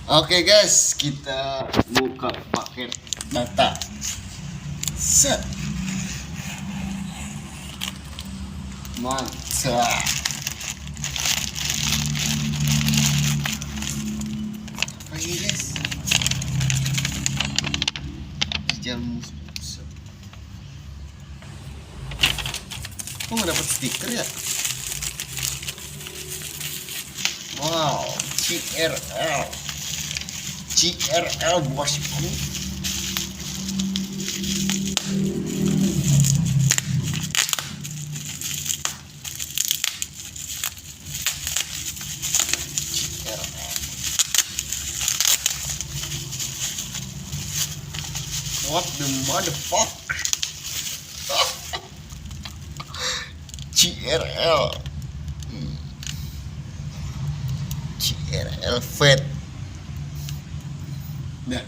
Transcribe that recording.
Oke guys, kita buka paket data. Set. Mantap. Apa ini guys? Jamu. Kok nggak dapat stiker ya? Wow, JRL bosku. What the motherfuck? JRL JRL Fed. Nah,